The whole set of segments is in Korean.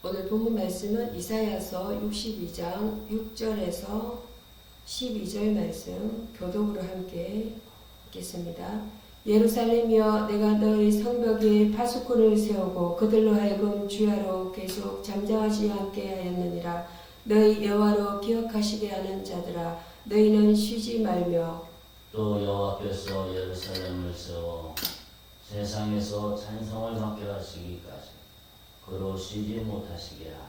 오늘 본문 말씀은 이사야서 62장 6절에서 12절 말씀 교독으로 함께 읽겠습니다. 예루살렘이여, 내가 너희 성벽 위에 파수꾼을 세우고 그들로 하여금 주야로 계속 잠잠하지 않게 하였느니라. 너희 여호와로 기억하시게 하는 자들아, 너희는 쉬지 말며 또 여호와께서 예루살렘을 세워 세상에서 찬송을 받게 하시기까지 그로 쉬지 못하시게 하라.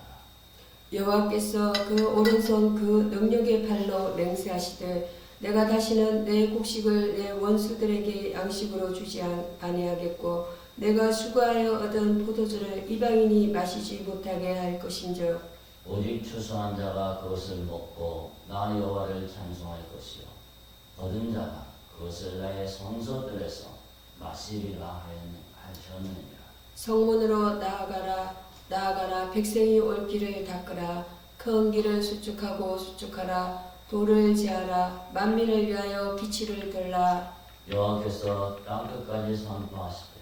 여호와께서 그 오른손 그 능력의 팔로 맹세하시되 내가 다시는 내 곡식을 내 원수들에게 양식으로 주지 아니하겠고 내가 수고하여 얻은 포도주를 이방인이 마시지 못하게 할 것인즉 오직 추수한 자가 그것을 먹고 나 여호와를 찬송할 것이요 얻은 자가 그것을 나의 성소들에서 마시리라 하셨느니라. 성문으로 나아가라 백성이 올 길을 닦으라. 큰 길을 수축하라. 돌을 제하라. 만민을 위하여 비치를 들라. 여호와께서 땅끝까지 선포하시되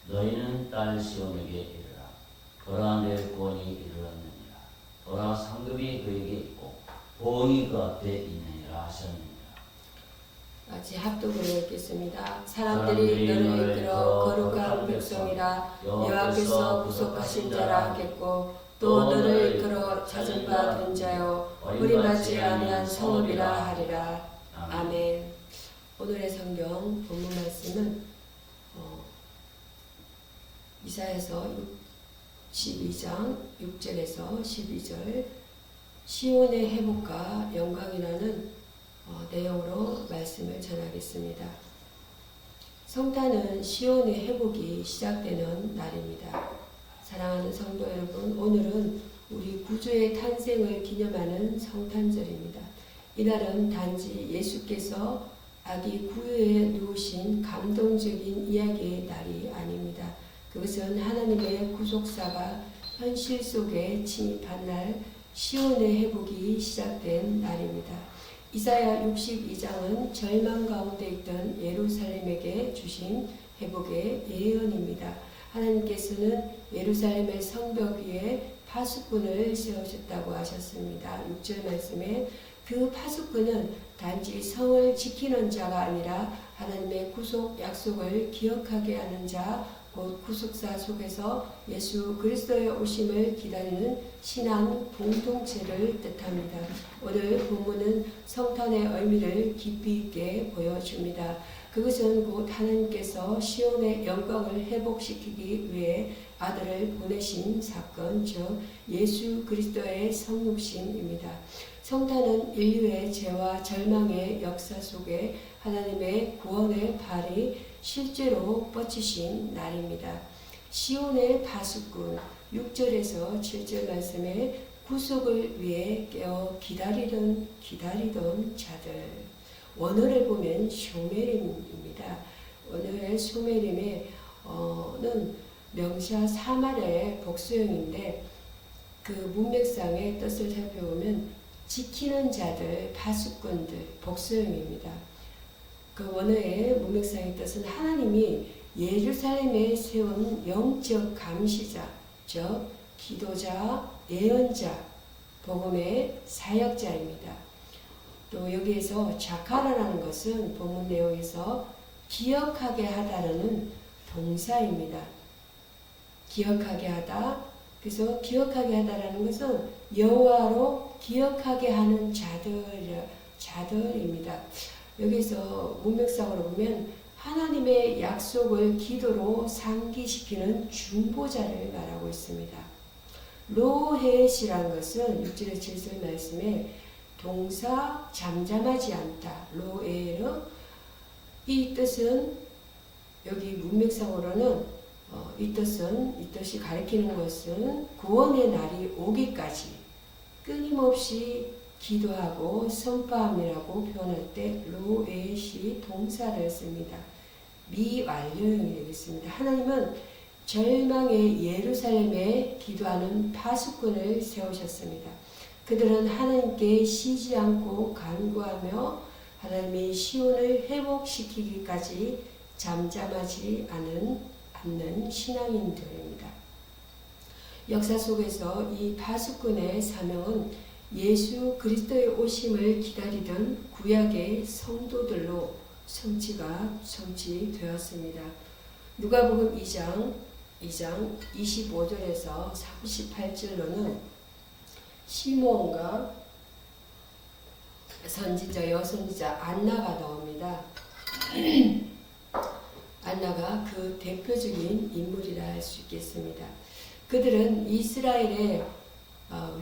너희는 딸 시온에게 이르라. 보라, 내 구원이 이르렀느니라. 보라, 상급이 그에게 있고 보응이 그 앞에 있느니라 하셨느니라. 같이 합독으로 읽겠습니다. 사람들이 너를 이끌어 거룩한 백성이라 여호와께서 구속하신 자라 하겠고 또 너를 이끌어 찾은 바 된 자여 버림받지 아니한 성읍이라 하리라. 아멘. 오늘의 성경 본문 말씀은 이사야서 12장 6절에서 12절 시온의 회복과 영광이라는 내용으로 말씀을 전하겠습니다. 성탄은 시온의 회복이 시작되는 날입니다. 사랑하는 성도 여러분, 오늘은 우리 구주의 탄생을 기념하는 성탄절입니다. 이날은 단지 예수께서 아기 구유에 누우신 감동적인 이야기의 날이 아닙니다. 그것은 하나님의 구속사가 현실 속에 침입한 날, 시온의 회복이 시작된 날입니다. 이사야 62장은 절망 가운데 있던 예루살렘에게 주신 회복의 예언입니다. 하나님께서는 예루살렘의 성벽 위에 파수꾼을 세우셨다고 하셨습니다. 6절 말씀에 그 파수꾼은 단지 성을 지키는 자가 아니라 하나님의 구속 약속을 기억하게 하는 자, 곧 구속사 속에서 예수 그리스도의 오심을 기다리는 신앙 공동체를 뜻합니다. 오늘 본문은 성탄의 의미를 깊이 있게 보여줍니다. 그것은 곧 하나님께서 시온의 영광을 회복시키기 위해 아들을 보내신 사건, 즉 예수 그리스도의 성육신입니다. 성탄은 인류의 죄와 절망의 역사 속에 하나님의 구원의 발이 실제로 뻗치신 날입니다. 시온의 파수꾼 6절에서 7절 말씀에 구속을 위해 깨어 기다리던 자들. 원어를 보면 쇼메림입니다. 원어의 쇼메림의 는 명사 사말의 복수형인데 그 문맥상의 뜻을 살펴보면 지키는 자들, 파수꾼들, 복수형입니다. 그 원어의 문맥상의 뜻은 하나님이 예루살렘에 세운 영적 감시자, 즉 기도자, 예언자, 복음의 사역자입니다. 또 여기에서 자카라라는 것은 본문 내용에서 기억하게 하다라는 동사입니다. 기억하게 하다. 그래서 기억하게 하다라는 것은 여호와로 기억하게 하는 자들입니다. 여기서 문맥상으로 보면 하나님의 약속을 기도로 상기시키는 중보자를 말하고 있습니다. 로헷이라는 것은 6절에 7절 말씀에 동사 잠잠하지 않다. 로에르. 이 뜻은 여기 문맥상으로는 이 뜻이 가리키는 것은 구원의 날이 오기까지 끊임없이 기도하고 선포함이라고 표현할 때 로에시 동사를 씁니다. 미완료형이 되겠습니다. 하나님은 절망의 예루살렘에 기도하는 파수꾼을 세우셨습니다. 그들은 하나님께 쉬지 않고 간구하며 하나님의 시온을 회복시키기까지 잠잠하지 않는 신앙인들입니다. 역사 속에서 이 파수꾼의 사명은 예수 그리스도의 오심을 기다리던 구약의 성도들로 성취되었습니다. 누가복음 2장 25절에서 38절로는 시므온과 여선지자 안나가 나옵니다. 안나가 그 대표적인 인물이라 할 수 있겠습니다. 그들은 이스라엘의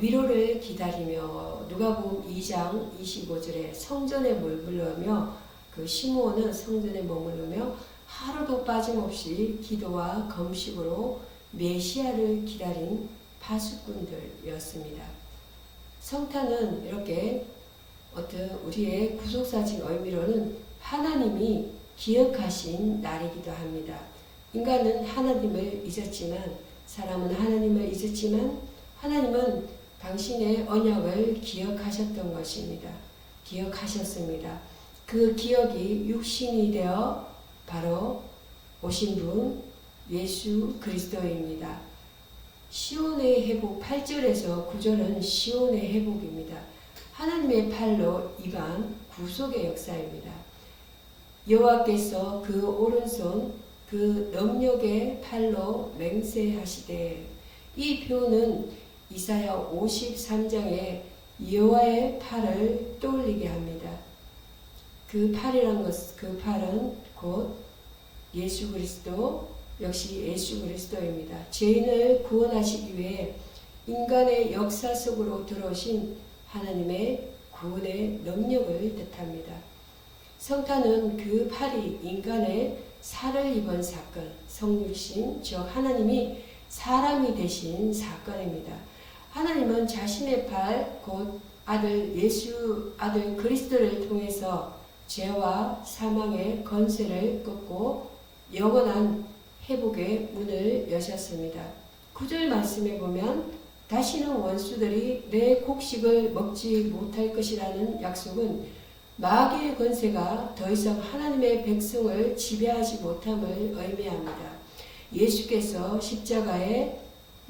위로를 기다리며 누가복음 2장 25절에 성전에 머물러며 그 시므온은 성전에 머물러며 하루도 빠짐없이 기도와 금식으로 메시아를 기다린 파수꾼들이었습니다. 성탄은 이렇게 어떤 우리의 구속사적 의미로는 하나님이 기억하신 날이기도 합니다. 인간은 하나님을 잊었지만, 사람은 하나님을 잊었지만 하나님은 당신의 언약을 기억하셨던 것입니다. 기억하셨습니다. 그 기억이 육신이 되어 바로 오신 분 예수 그리스도입니다. 시온의 회복 8절에서 9절은 시온의 회복입니다. 하나님의 팔로 임한 구속의 역사입니다. 여호와께서 그 오른손 그 능력의 팔로 맹세하시되, 이 표는 이사야 53장에 여호와의 팔을 떠올리게 합니다. 그 팔이란 것, 그 팔은 곧 예수 그리스도, 역시 예수 그리스도입니다. 죄인을 구원하시기 위해 인간의 역사 속으로 들어오신 하나님의 구원의 능력을 뜻합니다. 성탄은 그 팔이 인간의 살을 입은 사건, 성육신, 즉 하나님이 사람이 되신 사건입니다. 하나님은 자신의 팔, 곧 아들 그리스도를 통해서 죄와 사망의 권세를 꺾고 영원한 회복의 문을 여셨습니다. 9절 말씀에 보면 다시는 원수들이 내 곡식을 먹지 못할 것이라는 약속은 마귀의 권세가 더 이상 하나님의 백성을 지배하지 못함을 의미합니다. 예수께서 십자가에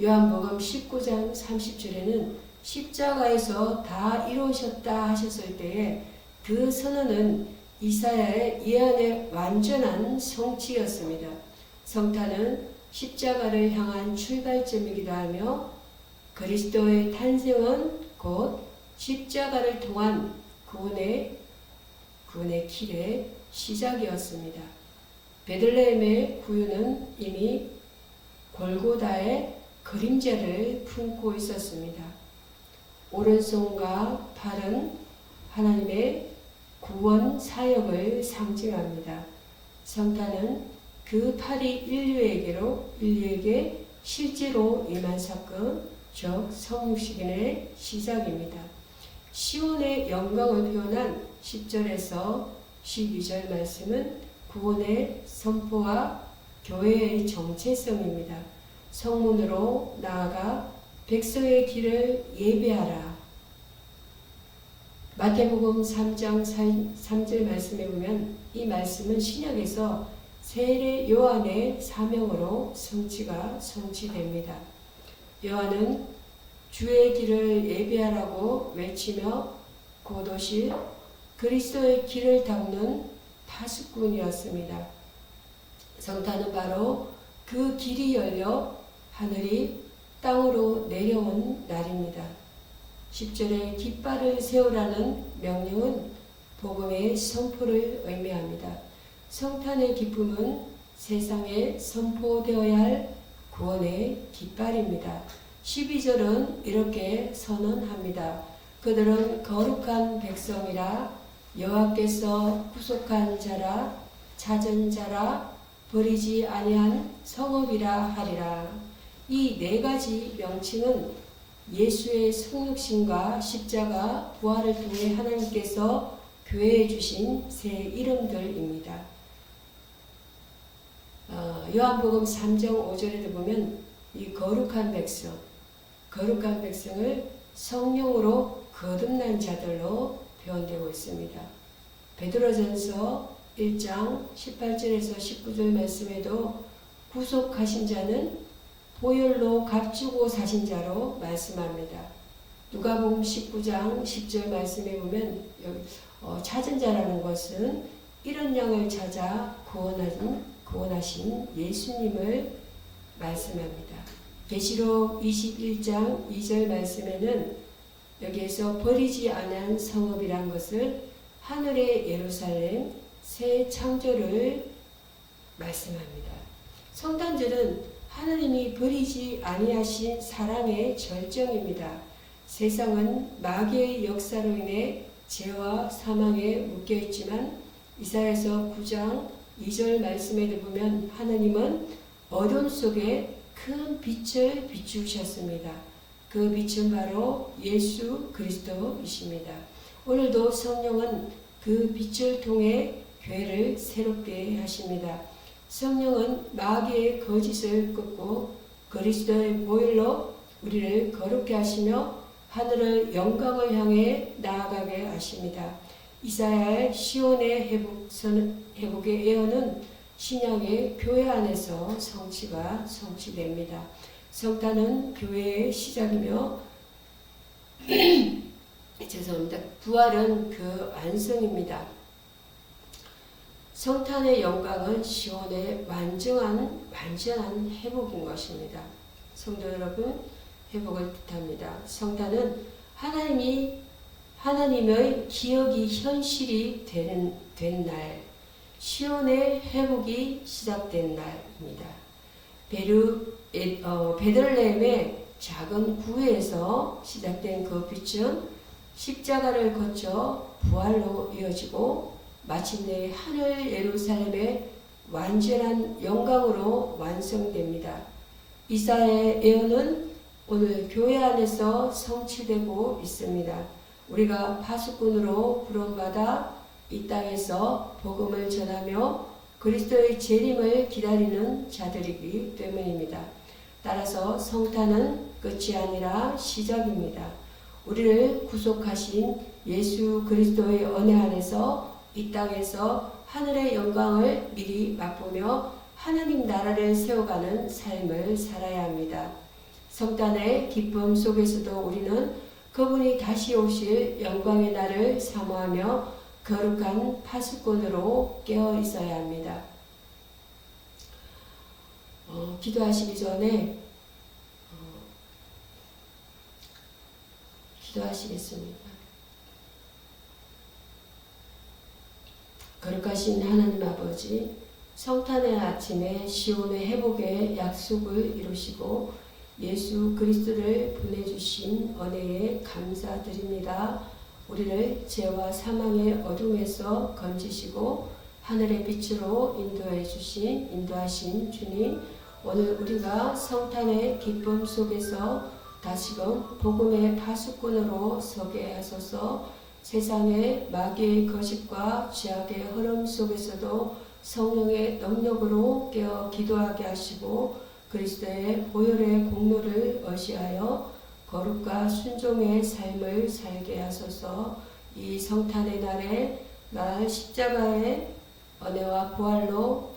요한복음 19장 30절에는 십자가에서 다 이루셨다 하셨을 때에 그 선언은 이사야의 예언의 완전한 성취였습니다. 성탄은 십자가를 향한 출발점이기도 하며 그리스도의 탄생은 곧 십자가를 통한 구원의 길의 시작이었습니다. 베들레헴의 구유는 이미 골고다의 그림자를 품고 있었습니다. 오른손과 팔은 하나님의 구원 사역을 상징합니다. 성탄은 그 팔이 인류에게 실제로 임한 사건, 즉 성육신의 시작입니다. 시온의 영광을 표현한 10절에서 12절 말씀은 구원의 선포와 교회의 정체성입니다. 성문으로 나아가 백성의 길을 예배하라. 마태복음 3장 3절 말씀에 보면 이 말씀은 신약에서 세례 요한의 사명으로 성취됩니다. 요한은 주의 길을 예배하라고 외치며 곧오실 그리스도의 길을 닦는 파수꾼이었습니다. 성탄은 바로 그 길이 열려 하늘이 땅으로 내려온 날입니다. 10절에 깃발을 세우라는 명령은 복음의 선포를 의미합니다. 성탄의 기쁨은 세상에 선포되어야 할 구원의 깃발입니다. 12절은 이렇게 선언합니다. 그들은 거룩한 백성이라, 여호와께서 구속한 자라, 찾은 자라, 버리지 아니한 성읍이라 하리라. 이 네 가지 명칭은 예수의 성육신과 십자가, 부활을 통해 하나님께서 교회에 주신 새 이름들입니다. 요한복음 3장 5절에도 보면 이 거룩한 백성을 성령으로 거듭난 자들로 표현되고 있습니다. 베드로전서 1장 18절에서 19절 말씀에도 구속하신 자는 보혈로 값주고 사신 자로 말씀합니다. 누가복음 19장 10절 말씀에 보면 여기 찾은 자라는 것은 이런 양을 찾아 구원하신 예수님을 말씀합니다. 계시록 21장 2절 말씀에는 여기에서 버리지 않은 성읍이란 것을 하늘의 예루살렘 새 창조를 말씀합니다. 성탄절은 하나님이 버리지 아니하신 사랑의 절정입니다. 세상은 마귀의 역사로 인해 죄와 사망에 묶여있지만 이사야서 9장 2절 말씀에도 보면 하나님은 어둠 속에 큰 빛을 비추셨습니다. 그 빛은 바로 예수 그리스도이십니다. 오늘도 성령은 그 빛을 통해 교회를 새롭게 하십니다. 성령은 마귀의 거짓을 끊고 그리스도의 보혈로 우리를 거룩게 하시며 하늘의 영광을 향해 나아가게 하십니다. 이사야의 시온의 회복의 예언은 신약의 교회 안에서 성취됩니다. 성탄은 교회의 시작이며 죄송합니다. 부활은 그 완성입니다. 성탄의 영광은 시온의 완전한 회복인 것입니다. 성도 여러분, 회복을 뜻합니다. 성탄은 하나님의 기억이 현실이 된 날, 시온의 회복이 시작된 날입니다. 베들레헴의 작은 구에서 시작된 그 빛은 십자가를 거쳐 부활로 이어지고 마침내 하늘 예루살렘의 완전한 영광으로 완성됩니다. 이사야의 예언은 오늘 교회 안에서 성취되고 있습니다. 우리가 파수꾼으로 부름받아 이 땅에서 복음을 전하며 그리스도의 재림을 기다리는 자들이기 때문입니다. 따라서 성탄은 끝이 아니라 시작입니다. 우리를 구속하신 예수 그리스도의 은혜 안에서 이 땅에서 하늘의 영광을 미리 맛보며 하나님 나라를 세워가는 삶을 살아야 합니다. 성탄의 기쁨 속에서도 우리는 그분이 다시 오실 영광의 날을 사모하며 거룩한 파수꾼으로 깨어 있어야 합니다. 기도하시기 전에 기도하시겠습니다. 거룩하신 하나님 아버지, 성탄의 아침에 시온의 회복의 약속을 이루시고 예수 그리스도를 보내주신 은혜에 감사드립니다. 우리를 죄와 사망의 어둠에서 건지시고 하늘의 빛으로 인도하신 주님, 오늘 우리가 성탄의 기쁨 속에서 다시금 복음의 파수꾼으로 서게 하소서. 세상의 마귀의 거짓과 죄악의 흐름 속에서도 성령의 능력으로 깨어 기도하게 하시고 그리스도의 보혈의 공로를 의지하여 거룩과 순종의 삶을 살게 하소서. 이 성탄의 날에 날 십자가의 은혜와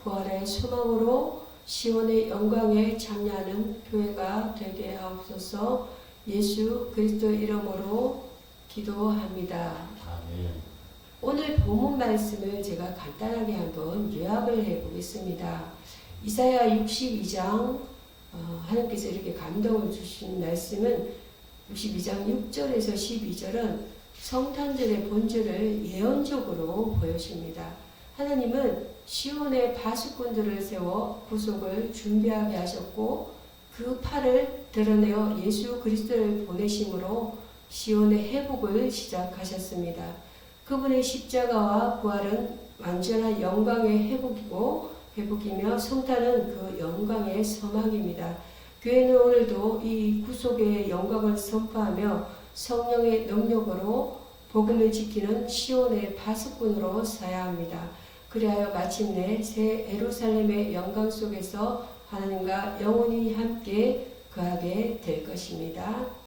부활의 소망으로 시온의 영광에 참여하는 교회가 되게 하옵소서. 예수 그리스도 이름으로 기도합니다. 아멘. 오늘 본문 말씀을 제가 간단하게 한번 요약을 해보겠습니다. 이사야 62장 하나님께서 이렇게 감동을 주신 말씀은 62장 6절에서 12절은 성탄절의 본질을 예언적으로 보여줍니다. 하나님은 시온의 파수꾼들을 세워 구속을 준비하게 하셨고 그 팔을 드러내어 예수 그리스도를 보내심으로 시온의 회복을 시작하셨습니다. 그분의 십자가와 부활은 완전한 영광의 회복이며 성탄은 그 영광의 서막입니다. 교회는 오늘도 이 구속의 영광을 선포하며 성령의 능력으로 복음을 지키는 시온의 파수꾼으로 서야 합니다. 그리하여 마침내 새 예루살렘의 영광 속에서 하나님과 영원히 함께 거하게 될 것입니다.